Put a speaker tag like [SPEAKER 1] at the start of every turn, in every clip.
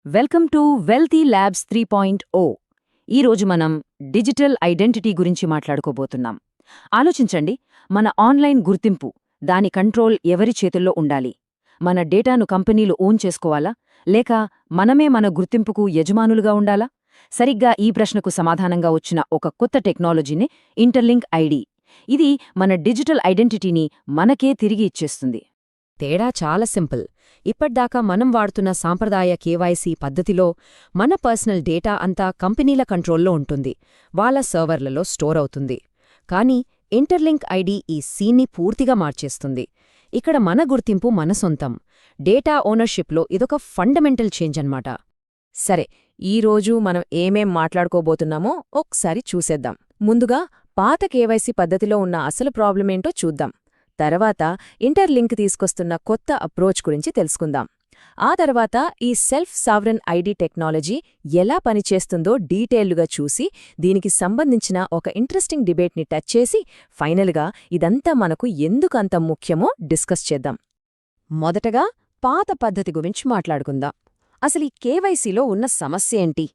[SPEAKER 1] Welcome to wealthy labs 3.0. ఈరోజు మనం digital identity గురించి మాట్లాడుకోబోతున్నాం. ఆలోచించండి, మన ఆన్లైన్ గుర్తింపు, దాని కంట్రోల్ ఎవరి చేతుల్లో ఉండాలి? మన డేటాను కంపెనీలు ఓన్ చేసుకోవాలా, లేక మనమే మన గుర్తింపుకు యజమానులుగా ఉండాలా? సరిగ్గా ఈ ప్రశ్నకు సమాధానంగా వచ్చిన ఒక కొత్త టెక్నాలజీనే ఇంటర్లింక్ ఐడి. ఇది మన డిజిటల్ ఐడెంటిటీని మనకే తిరిగి ఇచ్చేస్తుంది.
[SPEAKER 2] తేడా చాలా సింపుల్. ఇప్పటిదాకా మనం వాడుతున్న సాంప్రదాయ కేవైసీ పద్ధతిలో మన పర్సనల్ డేటా అంతా కంపెనీల కంట్రోల్లో ఉంటుంది, వాళ్ళ సర్వర్లలో స్టోర్ అవుతుంది. కానీ ఇంటర్లింక్ ఐడి ఈ సీన్ని పూర్తిగా మార్చేస్తుంది. ఇక్కడ మన గుర్తింపు మన సొంతం. డేటా ఓనర్షిప్లో ఇదొక ఫండమెంటల్ చేంజ్ అన్నమాట.
[SPEAKER 3] సరే, ఈరోజు మనం ఏమేం మాట్లాడుకోబోతున్నామో ఒకసారి చూసేద్దాం. ముందుగా పాత కేవైసీ పద్ధతిలో ఉన్న అసలు ప్రాబ్లమేంటో చూద్దాం. తర్వాత ఇంటర్లింక్ తీసుకొస్తున్న కొత్త అప్రోచ్ గురించి తెలుసుకుందాం. ఆ తర్వాత ఈ సెల్ఫ్ సావరన్ ఐడి టెక్నాలజీ ఎలా పనిచేస్తుందో డీటెయిల్గా చూసి దీనికి సంబంధించిన ఒక ఇంట్రెస్టింగ్ డిబేట్ని టచ్ చేసి ఫైనల్గా ఇదంతా మనకు ఎందుకంత ముఖ్యమో డిస్కస్ చేద్దాం. మొదటగా పాత పద్ధతి గురించి మాట్లాడుకుందాం. అసలు ఈ కేవైసీలో ఉన్న సమస్య ఏంటి?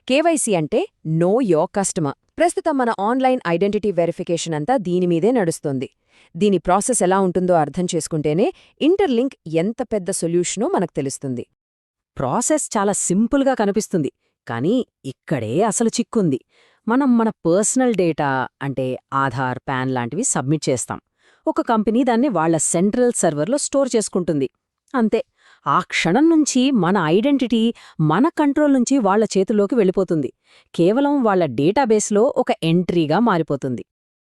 [SPEAKER 3] కేవైసీ అంటే నో యోర్ కస్టమర్. ప్రస్తుతం మన ఆన్లైన్ ఐడెంటిటీ వెరిఫికేషన్ అంతా దీనిమీదే నడుస్తుంది. దీని ప్రాసెస్ ఎలా ఉంటుందో అర్థం చేసుకుంటేనే ఇంటర్లింక్ ఎంత పెద్ద సొల్యూషనో మనకు తెలుస్తుంది.
[SPEAKER 2] ప్రాసెస్ చాలా సింపుల్గా కనిపిస్తుంది, కానీ ఇక్కడే అసలు చిక్కుంది. మనం మన పర్సనల్ డేటా అంటే ఆధార్, పాన్ లాంటివి సబ్మిట్ చేస్తాం. ఒక కంపెనీ దాన్ని వాళ్ల సెంట్రల్ సర్వర్లో స్టోర్ చేసుకుంటుంది. అంతే, ఆ క్షణం నుంచి మన ఐడెంటిటీ మన కంట్రోల్ నుంచి వాళ్ల చేతుల్లోకి వెళ్ళిపోతుంది. కేవలం వాళ్ల డేటాబేస్లో ఒక ఎంట్రీగా మారిపోతుంది.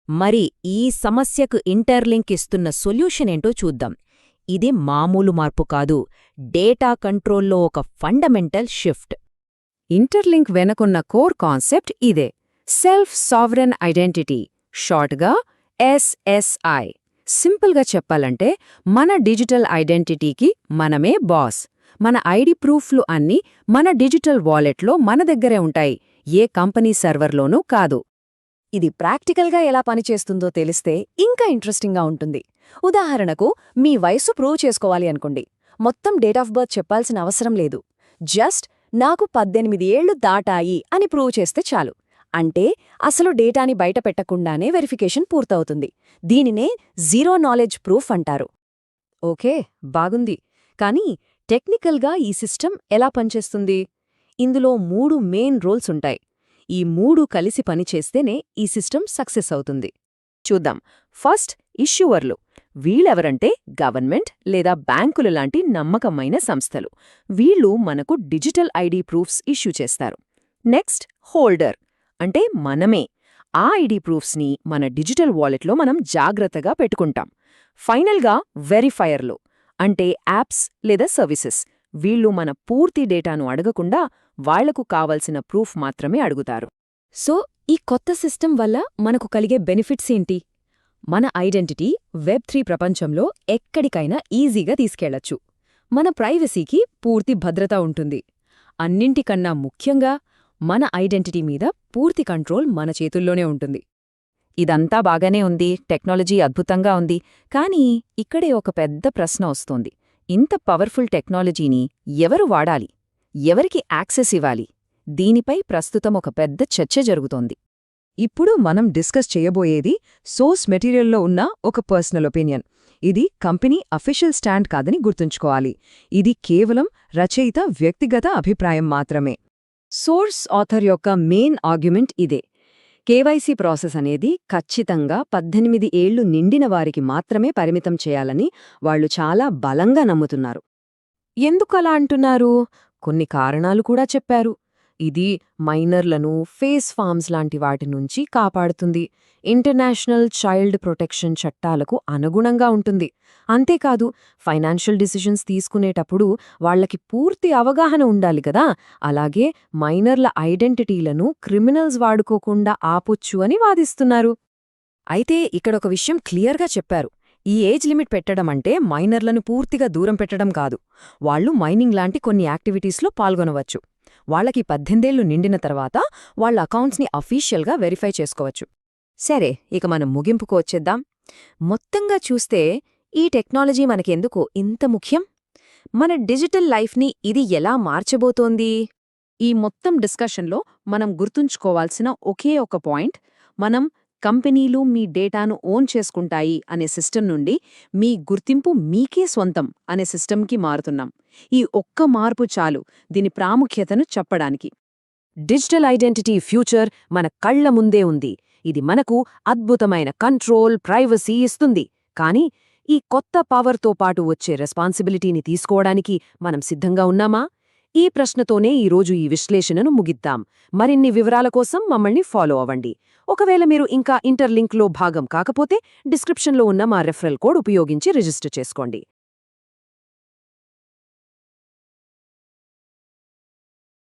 [SPEAKER 2] మరి ఈ సమస్యకు ఇంటర్లింక్ ఇస్తున్న సొల్యూషన్ ఏంటో చూద్దాం. ఇది మామూలు మార్పు కాదు, డేటా కంట్రోల్లో ఒక ఫండమెంటల్ షిఫ్ట్.
[SPEAKER 1] ఇంటర్లింక్ వెనకున్న కోర్ కాన్సెప్ట్ ఇదే: సెల్ఫ్ సావరన్ ఐడెంటిటీ, షార్ట్గా SSI. సింపుల్గా చెప్పాలంటే మన డిజిటల్ ఐడెంటిటీకి మనమే బాస్. మన ఐడి ప్రూఫ్లు అన్నీ మన డిజిటల్ వాలెట్లో మన దగ్గరే ఉంటాయి, ఏ కంపెనీ సర్వర్లోనూ కాదు.
[SPEAKER 3] ఇది ప్రాక్టికల్గా ఎలా పనిచేస్తుందో తెలిస్తే ఇంకా ఇంట్రెస్టింగ్గా ఉంటుంది. ఉదాహరణకు, మీ వయసు ప్రూవ్ చేసుకోవాలి అనుకోండి. మొత్తం డేట్ ఆఫ్ బర్త్ చెప్పాల్సిన అవసరం లేదు. జస్ట్ నాకు 18 ఏళ్లు దాటాయి అని ప్రూవ్ చేస్తే చాలు. అంటే అసలు డేటాని బయట పెట్టకుండానే వెరిఫికేషన్ పూర్తవుతుంది. దీనినే జీరో నాలెడ్జ్ ప్రూఫ్ అంటారు.
[SPEAKER 2] ఓకే, బాగుంది. కానీ టెక్నికల్గా ఈ సిస్టమ్ ఎలా పనిచేస్తుంది? ఇందులో 3 మెయిన్ రోల్స్ ఉంటాయి. ఈ 3 కలిసి పనిచేస్తేనే ఈ సిస్టమ్ సక్సెస్ అవుతుంది. చూద్దాం. ఫస్ట్, ఇష్యూవర్లు. వీళ్ళెవరంటే గవర్నమెంట్ లేదా బ్యాంకులు లాంటి నమ్మకమైన సంస్థలు. వీళ్ళు మనకు డిజిటల్ ఐడి ప్రూఫ్స్ ఇష్యూ చేస్తారు. నెక్స్ట్, హోల్డర్ అంటే మనమే. ఆ ఐడి ప్రూఫ్స్ని మన డిజిటల్ వాలెట్లో మనం జాగ్రత్తగా పెట్టుకుంటాం. ఫైనల్గా, వెరిఫైయర్లు అంటే యాప్స్ లేదా సర్వీసెస్. వీళ్ళు మన పూర్తి డేటాను అడగకుండా వాళ్లకు కావలసిన ప్రూఫ్ మాత్రమే అడుగుతారు.
[SPEAKER 3] సో ఈ కొత్త సిస్టమ్ వల్ల మనకు కలిగే బెనిఫిట్స్ ఏంటి? మన ఐడెంటిటీ వెబ్3 ప్రపంచంలో ఎక్కడికైనా ఈజీగా తీసుకెళ్లొచ్చు. మన ప్రైవసీకి పూర్తి భద్రత ఉంటుంది. అన్నింటికన్నా ముఖ్యంగా మన ఐడెంటిటీ మీద పూర్తి కంట్రోల్ మన చేతుల్లోనే ఉంటుంది.
[SPEAKER 1] ఇదంతా బాగానే ఉంది, టెక్నాలజీ అద్భుతంగా ఉంది. కానీ ఇక్కడే ఒక పెద్ద ప్రశ్న వస్తోంది: ఇంత పవర్ఫుల్ టెక్నాలజీని ఎవరు వాడాలి? ఎవరికి యాక్సెస్ ఇవ్వాలి? దీనిపై ప్రస్తుతం ఒక పెద్ద చర్చ జరుగుతోంది.
[SPEAKER 4] ఇప్పుడు మనం డిస్కస్ చేయబోయేది సోర్స్ మెటీరియల్లో ఉన్న ఒక పర్సనల్ ఒపీనియన్. ఇది కంపెనీ అఫీషియల్ స్టాండ్ కాదని గుర్తుంచుకోవాలి. ఇది కేవలం రచయిత వ్యక్తిగత అభిప్రాయం మాత్రమే.
[SPEAKER 1] సోర్స్ ఆథర్ యొక్క మెయిన్ ఆర్గ్యుమెంట్ ఇదే: కేవైసీ ప్రాసెస్ అనేది ఖచ్చితంగా 18 ఏళ్లు నిండిన వారికి మాత్రమే పరిమితం చేయాలని వాళ్లు చాలా బలంగా నమ్ముతున్నారు.
[SPEAKER 3] ఎందుకలా అంటున్నారు? కొన్ని కారణాలు కూడా చెప్పారు. ఇది మైనర్లను ఫేస్ ఫార్మ్స్ లాంటి వాటి నుంచి కాపాడుతుంది. ఇంటర్నేషనల్ చైల్డ్ ప్రొటెక్షన్ చట్టాలకు అనుగుణంగా ఉంటుంది. అంతేకాదు, ఫైనాన్షియల్ డిసిషన్స్ తీసుకునేటప్పుడు వాళ్లకి పూర్తి అవగాహన ఉండాలి కదా. అలాగే మైనర్ల ఐడెంటిటీలను క్రిమినల్స్ వాడుకోకుండా ఆపొచ్చు అని వాదిస్తున్నారు.
[SPEAKER 2] అయితే ఇక్కడొక విషయం క్లియర్గా చెప్పారు. ఈ ఏజ్ లిమిట్ పెట్టడం అంటే మైనర్లను పూర్తిగా దూరం పెట్టడం కాదు. వాళ్లు మైనింగ్ లాంటి కొన్ని యాక్టివిటీస్లో పాల్గొనవచ్చు. వాళ్లకి 18 ఏళ్లు నిండిన తర్వాత వాళ్ల అకౌంట్స్ని అఫీషియల్గా వెరిఫై చేసుకోవచ్చు.
[SPEAKER 3] సరే, ఇక మనం ముగింపుకు వచ్చేద్దాం. మొత్తంగా చూస్తే ఈ టెక్నాలజీ మనకెందుకు ఇంత ముఖ్యం?
[SPEAKER 2] మన డిజిటల్ లైఫ్ని ఇది ఎలా మార్చబోతోంది?
[SPEAKER 1] ఈ మొత్తం డిస్కషన్లో మనం గుర్తుంచుకోవాల్సిన ఒకే ఒక పాయింట్, మనం కంపెనీలు మీ డేటాను ఓన్ చేసుకుంటాయి అనే సిస్టమ్ నుండి మీ గుర్తింపు మీకే స్వంతం అనే సిస్టమ్కి మారుతున్నాం. ఈ ఒక్క మార్పు చాలు దీని ప్రాముఖ్యతను చెప్పడానికి. డిజిటల్ ఐడెంటిటీ ఫ్యూచర్ మన కళ్ల ముందే ఉంది. ఇది మనకు అద్భుతమైన కంట్రోల్, ప్రైవసీ ఇస్తుంది. కానీ ఈ కొత్త పవర్తో పాటు వచ్చే రెస్పాన్సిబిలిటీని తీసుకోవడానికి మనం సిద్ధంగా ఉన్నామా? ఈ ప్రశ్నతోనే ఈరోజు ఈ విశ్లేషణను ముగిద్దాం. మరిన్ని వివరాల కోసం మమ్మల్ని ఫాలో అవ్వండి. ఒకవేళ మీరు ఇంకా ఇంటర్లింక్లో భాగం కాకపోతే డిస్క్రిప్షన్లో ఉన్న మా రెఫరల్ కోడ్ ఉపయోగించి రిజిస్టర్ చేసుకోండి.